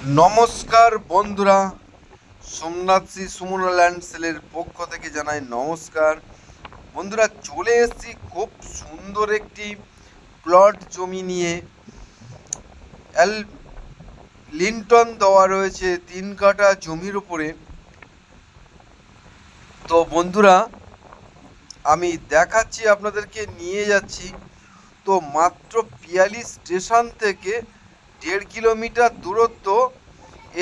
নমস্কার বন্ধুরা, সোমনাথ শ্রী সুমনা ল্যান্ড সেলের পক্ষ থেকে জানাই নমস্কার। বন্ধুরা, চলে এসেছি খুব সুন্দর একটি প্লট জমি নিয়ে। লিন্টন দেওয়া রয়েছে 3 কাঠা জমির উপরে। তো বন্ধুরা, আমি দেখাচ্ছি, আপনাদেরকে নিয়ে যাচ্ছি। তো মাত্র পিয়ালি স্টেশন থেকে 1.5 কিলোমিটার দূরত্ব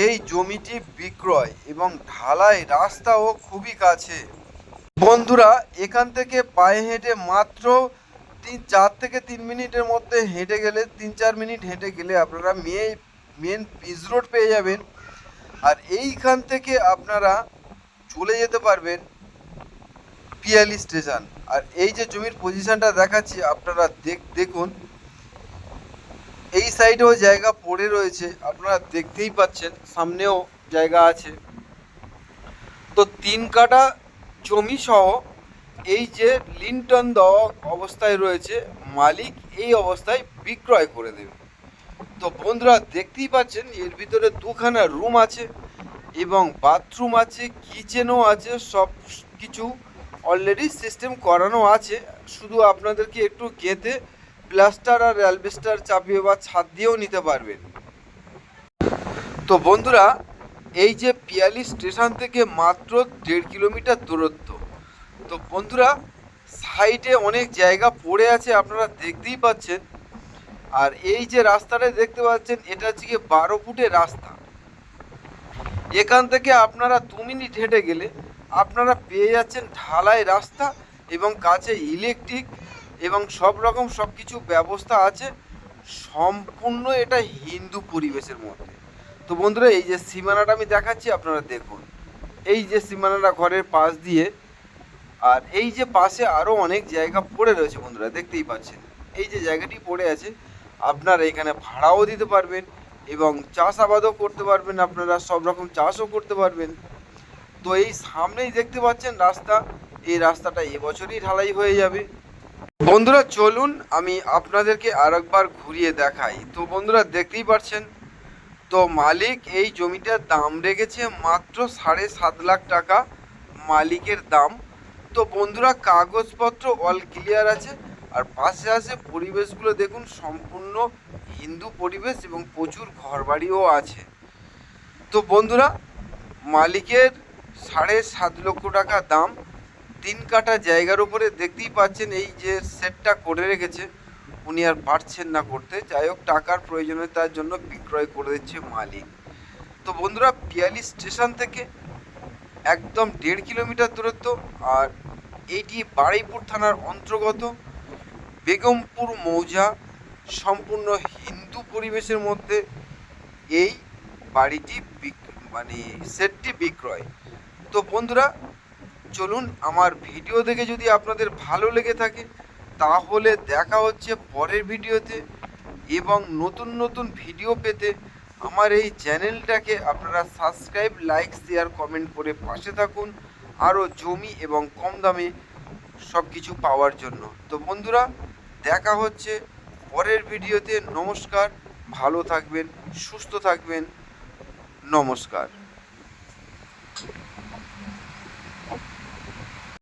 এই জমিটি বিক্রয় এবং ঢালাই রাস্তাও খুবই কাছে। বন্ধুরা, এখান থেকে পায়ে হেঁটে মাত্র 4 থেকে 3 মিনিটের মধ্যে হেঁটে গেলে, 3-4 মিনিট হেঁটে গেলে আপনারা মেন পিচ রোড পেয়ে যাবেন। আর এইখান থেকে আপনারা চলে যেতে পারবেন পিয়ালি স্টেশন। আর এই যে জমির পজিশনটা দেখাচ্ছি, আপনারা দেখুন, এই সাইডেও জায়গা পড়ে রয়েছে, আপনারা দেখতেই পাচ্ছেন, সামনেও জায়গা আছে। তো 3 কাঠা জমি সহ এই যে লিন্টন দেওয়া অবস্থায় রয়েছে, মালিক এই অবস্থায় বিক্রয় করে দেবে। তো বন্ধুরা, দেখতেই পাচ্ছেন, এর ভিতরে 2খানা রুম আছে এবং বাথরুম আছে, কিচেনও আছে, সব কিছু অলরেডি সিস্টেম করানো আছে। শুধু আপনাদেরকে একটু গেঁথে প্লাস্টার আর অ্যালবেস্টার চাপিয়ে বা ছাদ দিয়েও নিতে পারবেন। তো বন্ধুরা, এই যে পিয়ালি স্টেশন থেকে মাত্র 1.5 কিলোমিটার দূরত্ব। তো বন্ধুরা, সাইডে অনেক জায়গা পড়ে আছে, আপনারা দেখতেই পাচ্ছেন। আর এই যে রাস্তাটা দেখতে পাচ্ছেন, এটা হচ্ছে গিয়ে 12 ফুটের রাস্তা। এখান থেকে আপনারা 2 মিনিট হেঁটে গেলে আপনারা পেয়ে যাচ্ছেন ঢালাই রাস্তা এবং কাছে ইলেকট্রিক এবং সব রকম সব কিছু ব্যবস্থা আছে। সম্পূর্ণ এটা হিন্দু পরিবেশের মধ্যে। তো বন্ধুরা, এই যে সীমানাটা আমি দেখাচ্ছি, আপনারা দেখুন, এই যে সীমানাটা ঘরের পাশ দিয়ে। আর এই যে পাশে আরও অনেক জায়গা পড়ে রয়েছে, বন্ধুরা দেখতেই পাচ্ছেন। এই যে জায়গাটি পড়ে আছে, আপনারা এখানে ভাড়াও দিতে পারবেন এবং চাষাবাদও করতে পারবেন, আপনারা সব রকম চাষও করতে পারবেন। তো এই সামনেই দেখতে পাচ্ছেন রাস্তা, এই রাস্তাটা এবছরই ঢালাই হয়ে যাবে। বন্ধুরা চলুন, আমি আপনাদেরকে আরেকবার ঘুরিয়ে দেখাই। তো বন্ধুরা, দেখতেই পাচ্ছেন, তো মালিক এই জমিটার দাম রেখেছে মাত্র 7.5 লাখ টাকা মালিকের দাম। তো বন্ধুরা, কাগজপত্র অল ক্লিয়ার আছে। আর পাশে আছে পরিবেশগুলো দেখুন, সম্পূর্ণ হিন্দু পরিবেশ এবং প্রচুর ঘরবাড়িও আছে। তো বন্ধুরা, মালিকের 7.5 লক্ষ টাকা দাম, 3 কাঠা জায়গার উপরে। দেখতেই পাচ্ছেন এই যে সেটটা করে রেখেছে, উনি আর পারছেন না করতে। যাই হোক, টাকার প্রয়োজনীয়তার জন্য বিক্রয় করে দিচ্ছে মালিক। তো বন্ধুরা, পিয়ালি স্টেশন থেকে একদম 1.5 কিলোমিটার দূরত্ব। আর এইটি বারুইপুর থানার অন্তর্গত, বেগমপুর মৌজা, সম্পূর্ণ হিন্দু পরিবেশের মধ্যে এই বাড়িটি সেটটি বিক্রয়। তো বন্ধুরা চলুন, আমার ভিডিও দেখে যদি আপনাদের ভালো লেগে থাকে তাহলে দেখা হচ্ছে পরের ভিডিওতে। এবং নতুন নতুন ভিডিও পেতে আমার এই চ্যানেলটাকে আপনারা সাবস্ক্রাইব, লাইক, শেয়ার, কমেন্ট করে পাশে থাকুন, আরও জমি এবং কম দামে সব কিছু পাওয়ার জন্য। তো বন্ধুরা, দেখা হচ্ছে পরের ভিডিওতে। নমস্কার, ভালো থাকবেন, সুস্থ থাকবেন, নমস্কার।